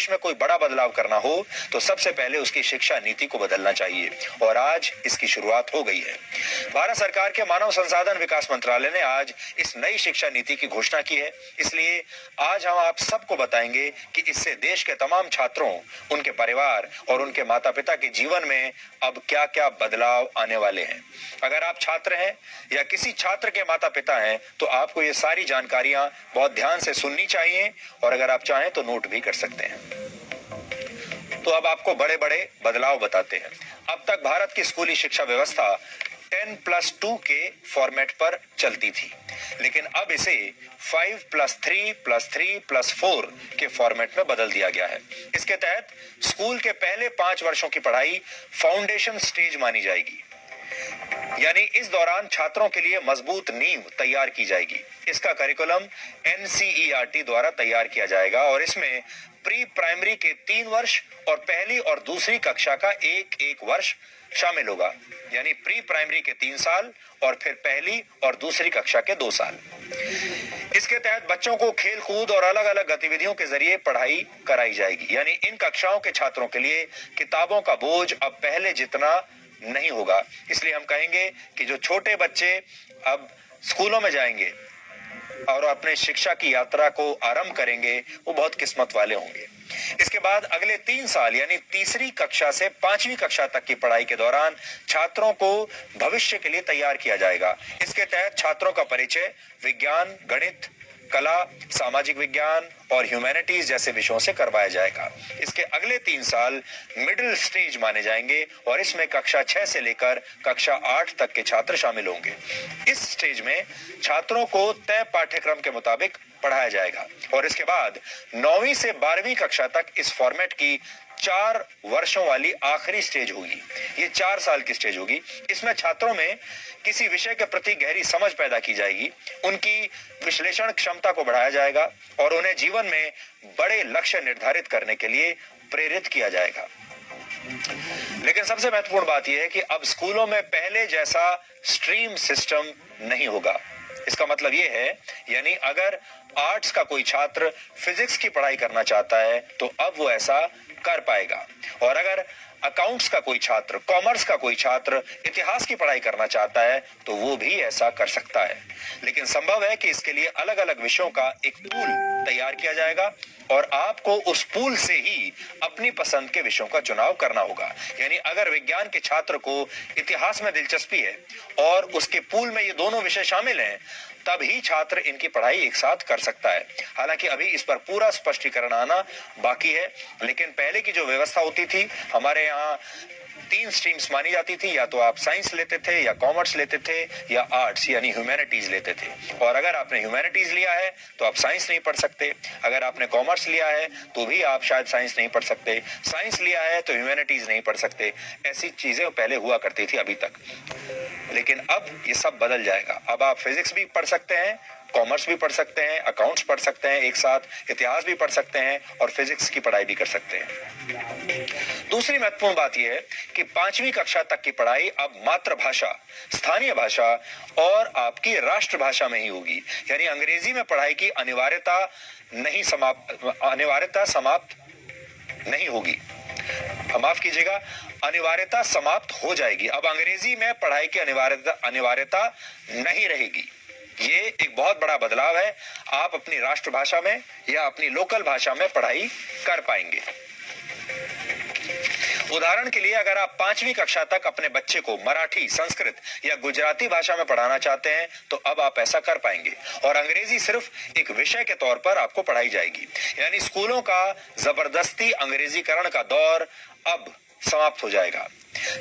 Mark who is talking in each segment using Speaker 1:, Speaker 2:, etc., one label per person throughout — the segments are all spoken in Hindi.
Speaker 1: देश में कोई बड़ा बदलाव करना हो तो सबसे पहले उसकी शिक्षा नीति को बदलना चाहिए और आज इसकी शुरुआत हो गई है। भारत सरकार के मानव संसाधन विकास मंत्रालय ने आज इस नई शिक्षा नीति की घोषणा की है। इसलिए आज हम आप सबको बताएंगे कि इससे देश के तमाम छात्रों, उनके परिवार और उनके माता पिता के जीवन में अब क्या क्या बदलाव आने वाले हैं। अगर आप छात्र हैं या किसी छात्र के माता पिता हैं तो आपको ये सारी जानकारियां बहुत ध्यान से सुननी चाहिए और अगर आप चाहें तो नोट भी कर सकते हैं। तो अब आपको बड़े बड़े बदलाव बताते हैं। अब तक भारत की स्कूली शिक्षा व्यवस्था 10+2 के फॉर्मेट पर चलती थी, लेकिन अब इसे 5+3+3+4 के फॉर्मेट में बदल दिया गया है। इसके तहत स्कूल के पहले 5 वर्षों की पढ़ाई फाउंडेशन स्टेज मानी जाएगी, यानी इस दौरान छात्रों के लिए मजबूत नींव तैयार की जाएगी। इसका करिकुलम NCERT द्वारा तैयार किया जाएगा और इसमें प्री प्राइमरी के 3 वर्ष और पहली और दूसरी कक्षा का एक वर्ष शामिल होगा, यानी प्री प्राइमरी के 3 साल और फिर पहली और दूसरी कक्षा के 2 साल। इसके तहत बच्चों को खेल कूद और अलग अलग गतिविधियों के जरिए पढ़ाई कराई जाएगी, यानी इन कक्षाओं के छात्रों के लिए किताबों का बोझ अब पहले जितना नहीं होगा। इसलिए हम कहेंगे कि जो छोटे बच्चे अब स्कूलों में जाएंगे और अपने शिक्षा की यात्रा को आरंभ करेंगे वो बहुत किस्मत वाले होंगे। इसके बाद अगले 3 साल यानी तीसरी कक्षा से 5वीं कक्षा तक की पढ़ाई के दौरान छात्रों को भविष्य के लिए तैयार किया जाएगा। इसके तहत छात्रों का परिचय विज्ञान, गणित, कला, सामाजिक विज्ञान और ह्यूमैनिटीज जैसे विषयों से करवाया जाएगा। इसके अगले 3 साल मिडिल स्टेज माने जाएंगे और इसमें कक्षा 6 से लेकर कक्षा 8 तक के छात्र शामिल होंगे। इस स्टेज में छात्रों को तय पाठ्यक्रम के मुताबिक पढ़ाया जाएगा और इसके बाद 9वीं से 12वीं कक्षा तक इस फॉर्मेट की 4 वर्षों वाली आखिरी स्टेज होगी। ये 4 साल की स्टेज होगी। इसमें छात्रों में किसी विषय के प्रति गहरी समझ पैदा की जाएगी, उनकी विश्लेषण क्षमता को बढ़ाया जाएगा और उन्हें जीवन में बड़े लक्ष्य निर्धारित करने के लिए प्रेरित किया जाएगा। लेकिन सबसे महत्वपूर्ण बात यह है कि अब स्कूलों में पहले जैसा स्ट्रीम सिस्टम नहीं होगा। इसका मतलब यह है, यानी अगर आर्ट्स का कोई छात्र फिजिक्स की पढ़ाई करना चाहता है तो अब वो ऐसा कर पाएगा और अगर अकाउंट्स का कोई छात्र, कॉमर्स का कोई छात्र इतिहास की पढ़ाई करना चाहता है तो वो भी ऐसा कर सकता है। लेकिन संभव है कि इसके लिए अलग अलग विषयों का एक पूल तैयार किया जाएगा और आपको उस पूल से ही अपनी पसंद के विषयों का चुनाव करना होगा। यानी अगर विज्ञान के छात्र को इतिहास में दिलचस्पी है और उसके पूल में ये दोनों विषय शामिल हैं, तभी छात्र इनकी पढ़ाई एक साथ कर सकता है। हालांकि अभी इस पर पूरा स्पष्टीकरण आना बाकी है, लेकिन पहले की जो व्यवस्था होती थी, हमारे यहाँ 3 स्ट्रीम्स मानी जाती थी, या तो आप साइंस लेते थे या कॉमर्स लेते थे या आर्ट्स यानी ह्यूमैनिटीज लेते थे। और अगर आपने ह्यूमैनिटीज लिया है तो आप साइंस नहीं पढ़ सकते, अगर आपने कॉमर्स लिया है तो भी आप शायद साइंस नहीं पढ़ सकते, साइंस लिया है तो ह्यूमैनिटीज नहीं पढ़ सकते। ऐसी चीजें पहले हुआ करती थी अभी तक, लेकिन अब ये सब बदल जाएगा। अब आप फिजिक्स भी पढ़ सकते हैं, कॉमर्स भी पढ़ सकते हैं, अकाउंट्स पढ़ सकते हैं, एक साथ इतिहास भी पढ़ सकते हैं और फिजिक्स की पढ़ाई भी कर सकते हैं। दूसरी महत्वपूर्ण बात यह है कि 5वीं कक्षा तक की पढ़ाई अब मातृभाषा, स्थानीय भाषा और आपकी राष्ट्रभाषा में ही होगी। यानी अंग्रेजी में पढ़ाई की अनिवार्यता समाप्त नहीं होगी। माफ कीजिएगा, अनिवार्यता समाप्त हो जाएगी। अब अंग्रेजी में पढ़ाई की अनिवार्यता नहीं रहेगी। ये एक बहुत बड़ा बदलाव है। आप अपनी राष्ट्रभाषा में या अपनी लोकल भाषा में पढ़ाई कर पाएंगे। उदाहरण के लिए अगर आप 5वीं कक्षा तक अपने बच्चे को मराठी, संस्कृत या गुजराती भाषा में पढ़ाना चाहते हैं तो अब आप ऐसा कर पाएंगे और अंग्रेजी सिर्फ एक विषय के तौर पर आपको पढ़ाई जाएगी। यानी स्कूलों का जबरदस्ती अंग्रेजीकरण का दौर अब समाप्त हो जाएगा।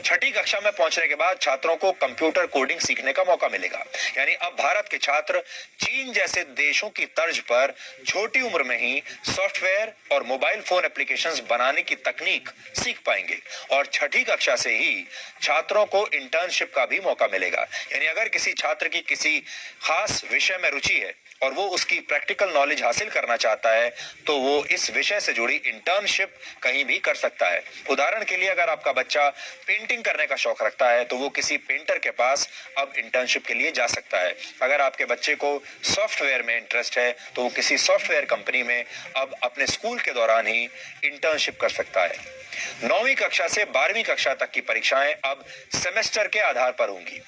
Speaker 1: 6ठी कक्षा में पहुंचने के बाद छात्रों को कंप्यूटर कोडिंग सीखने का मौका मिलेगा। यानी अब भारत के छात्र चीन जैसे देशों की तर्ज पर छोटी उम्र में ही सॉफ्टवेयर और मोबाइल फोन एप्लीकेशंस बनाने की तकनीक सीख पाएंगे और 6ठी कक्षा से ही छात्रों को इंटर्नशिप का भी मौका मिलेगा। यानी अगर किसी छात्र की किसी खास विषय में रुचि है और वो उसकी प्रैक्टिकल नॉलेज हासिल करना चाहता है तो वो इस विषय से जुड़ी इंटर्नशिप कहीं भी कर सकता है। उदाहरण के लिए अगर आपका बच्चा पेंटिंग करने का शौक रखता है तो वो किसी पेंटर के पास अब इंटर्नशिप के लिए जा सकता है। अगर आपके बच्चे को सॉफ्टवेयर में इंटरेस्ट है तो वो किसी सॉफ्टवेयर कंपनी में अब अपने स्कूल के दौरान ही इंटर्नशिप कर सकता है। 9वीं कक्षा से 12वीं कक्षा तक की परीक्षाएं अब सेमेस्टर के आधार पर होंगी।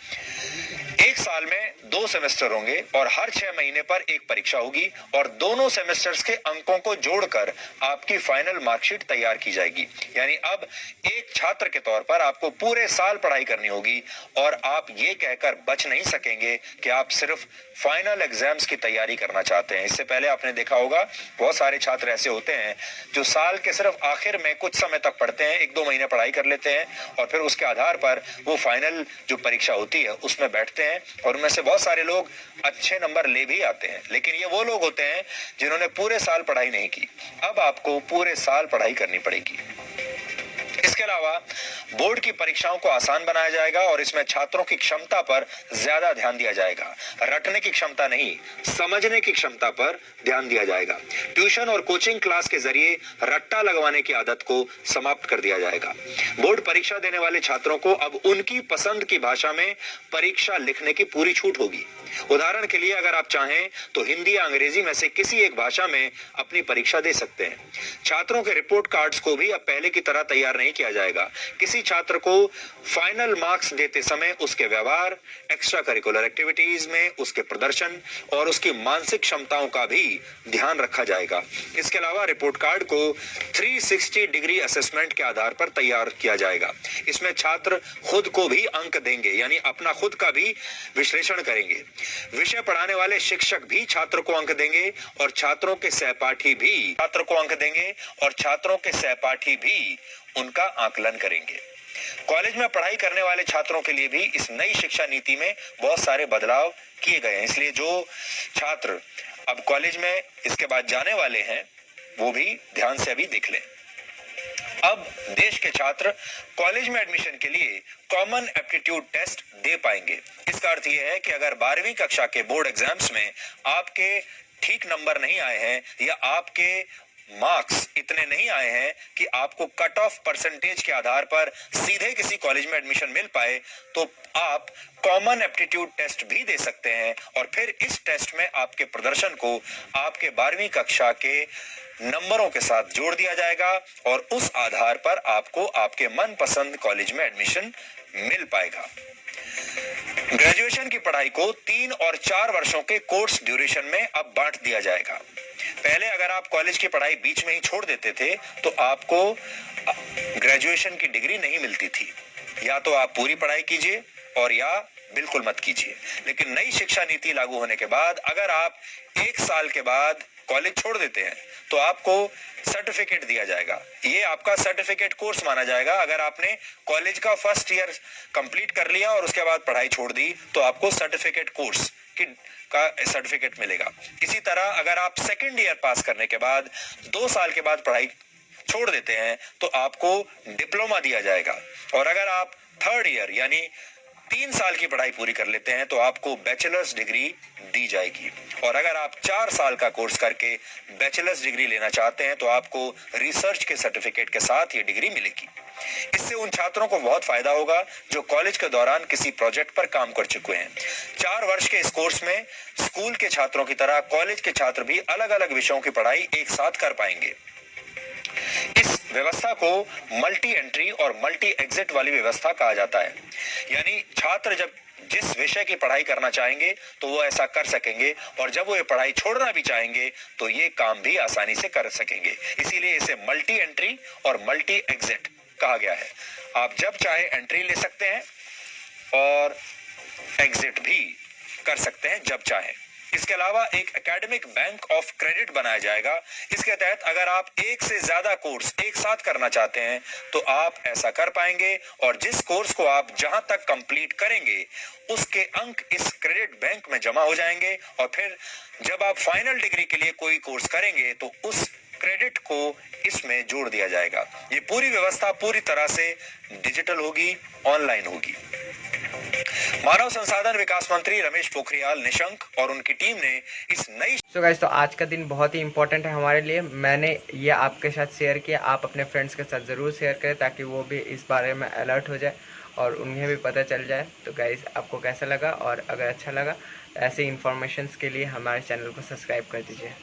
Speaker 1: एक साल में 2 सेमेस्टर होंगे और हर 6 महीने पर एक परीक्षा होगी और दोनों सेमेस्टर्स के अंकों को जोड़कर आपकी फाइनल मार्कशीट तैयार की जाएगी। यानी अब एक छात्र के तौर पर आपको पूरे साल पढ़ाई करनी होगी और आप ये कहकर बच नहीं सकेंगे कि आप सिर्फ फाइनल एग्जाम्स की तैयारी करना चाहते हैं। इससे पहले आपने देखा होगा बहुत सारे छात्र ऐसे होते हैं जो साल के सिर्फ आखिर में कुछ समय तक पढ़ते हैं, 1-2 महीने पढ़ाई कर लेते हैं और फिर उसके आधार पर वो फाइनल जो परीक्षा होती है उसमें बैठते हैं और उनमें से बहुत सारे लोग अच्छे नंबर ले भी आते हैं। लेकिन ये वो लोग होते हैं जिन्होंने पूरे साल पढ़ाई नहीं की। अब आपको पूरे साल पढ़ाई करनी पड़ेगी। इसके अलावा बोर्ड की परीक्षाओं को आसान बनाया जाएगा और इसमें छात्रों की क्षमता पर ज्यादा ध्यान दिया जाएगा। रटने की क्षमता नहीं, समझने की क्षमता पर ध्यान दिया जाएगा। ट्यूशन और कोचिंग क्लास के जरिए रट्टा लगवाने की आदत को समाप्त कर दिया जाएगा। बोर्ड परीक्षा देने वाले छात्रों को अब उनकी पसंद की भाषा में परीक्षा लिखने की पूरी छूट होगी। उदाहरण के लिए अगर आप चाहें तो हिंदी या अंग्रेजी में से किसी एक भाषा में अपनी परीक्षा दे सकते हैं। छात्रों के रिपोर्ट कार्ड्स को भी अब पहले की तरह तैयार नहीं किया जाएगा। किसी छात्र को फाइनल मार्क्स देते समय उसके व्यवहार, एक्स्ट्रा करिकुलर एक्टिविटीज में उसके प्रदर्शन और उसकी मानसिक क्षमताओं का भी ध्यान रखा जाएगा। इसके अलावा रिपोर्ट कार्ड को 360 डिग्री असेसमेंट के आधार पर तैयार किया जाएगा। इसमें छात्र खुद को भी अंक देंगे, यानी अपना खुद का भी विश्लेषण करेंगे। विषय पढ़ाने वाले शिक्षक भी छात्र को अंक देंगे और छात्रों के सहपाठी भी छात्र को अंक देंगे और छात्रों के सहपाठी भी उनका आकलन करेंगे। कॉलेज में पढ़ाई करने वाले छात्रों के लिए भी इस नई शिक्षा नीति में बहुत सारे बदलाव किए गए हैं। इसलिए जो छात्र अब कॉलेज में इसके बाद जाने वाले हैं वो भी ध्यान से अभी देख लें। अब देश के छात्र कॉलेज में एडमिशन के लिए कॉमन एप्टीट्यूड टेस्ट दे पाएंगे। इसका अर्थ यह है कि अगर 12वीं कक्षा के बोर्ड एग्जाम्स में आपके ठीक नंबर नहीं आए हैं या आपके मार्क्स इतने नहीं आए हैं कि आपको कट ऑफ परसेंटेज के आधार पर सीधे किसी कॉलेज में एडमिशन मिल पाए तो आप कॉमन एप्टीट्यूड टेस्ट भी दे सकते हैं और फिर इस टेस्ट में आपके प्रदर्शन को आपके 12वीं कक्षा के नंबरों के साथ जोड़ दिया जाएगा और उस आधार पर आपको आपके मनपसंद कॉलेज में एडमिशन मिल पाएगा। ग्रेजुएशन की पढ़ाई को 3 और 4 वर्षों के कोर्स ड्यूरेशन में अब बांट दिया जाएगा। पहले अगर आप कॉलेज की पढ़ाई बीच में ही छोड़ देते थे तो आपको ग्रेजुएशन की डिग्री नहीं मिलती थी। या तो आप पूरी पढ़ाई कीजिए और या बिल्कुल मत कीजिए। लेकिन नई शिक्षा नीति लागू होने के बाद अगर आप 1 साल के बाद कॉलेज छोड़ देते हैं तो आपको सर्टिफिकेट दिया जाएगा। ये आपका सर्टिफिकेट कोर्स माना जाएगा। अगर आपने कॉलेज का फर्स्ट ईयर कंप्लीट कर लिया और उसके बाद पढ़ाई छोड़ दी तो आपको सर्टिफिकेट कोर्स का सर्टिफिकेट मिलेगा। इसी तरह अगर आप सेकेंड ईयर पास करने के बाद 2 साल के बाद पढ़ाई छोड़ देते हैं तो आपको डिप्लोमा दिया जाएगा और अगर आप थर्ड ईयर यानी 3 साल की पढ़ाई पूरी कर लेते हैं तो आपको बैचलर्स डिग्री दी जाएगी और अगर आप 4 साल का कोर्स करके बैचलर्स डिग्री लेना चाहते हैं तो आपको रिसर्च के सर्टिफिकेट के साथ ये डिग्री मिलेगी। इससे उन छात्रों को बहुत फायदा होगा जो कॉलेज के दौरान किसी प्रोजेक्ट पर काम कर चुके हैं। 4 वर्ष के इस कोर्स में स्कूल के छात्रों की तरह कॉलेज के छात्र भी अलग अलग विषयों की पढ़ाई एक साथ कर पाएंगे। इस व्यवस्था को मल्टी एंट्री और मल्टी एग्जिट वाली व्यवस्था कहा जाता है। यानी छात्र जब जिस विषय की पढ़ाई करना चाहेंगे तो वो ऐसा कर सकेंगे और जब वो ये पढ़ाई छोड़ना भी चाहेंगे तो ये काम भी आसानी से कर सकेंगे। इसीलिए इसे मल्टी एंट्री और मल्टी एग्जिट कहा गया है। आप जब चाहे एंट्री ले सकते हैं और एग्जिट भी कर सकते हैं जब चाहे। इसके अलावा एक एकेडमिक बैंक ऑफ क्रेडिट बनाया जाएगा। इसके तहत अगर आप एक से ज्यादा कोर्स एक साथ करना चाहते हैं तो आप ऐसा कर पाएंगे और जिस कोर्स को आप जहां तक कंप्लीट करेंगे उसके अंक इस क्रेडिट बैंक में जमा हो जाएंगे और फिर जब आप फाइनल डिग्री के लिए कोई कोर्स करेंगे तो उस क्रेडिट को इसमें जोड़ दिया जाएगा। ये पूरी व्यवस्था पूरी तरह से डिजिटल होगी, ऑनलाइन होगी। मानव संसाधन विकास मंत्री रमेश पोखरियाल निशंक और उनकी टीम ने इस नई
Speaker 2: सो गाइस, तो आज का दिन बहुत ही इंपॉर्टेंट है हमारे लिए। मैंने ये आपके साथ शेयर किया, आप अपने फ्रेंड्स के साथ ज़रूर शेयर करें ताकि वो भी इस बारे में अलर्ट हो जाए और उन्हें भी पता चल जाए। तो गाइस, आपको कैसा लगा, और अगर अच्छा लगा ऐसे इन्फॉर्मेशंस के लिए हमारे चैनल को सब्सक्राइब कर दीजिए।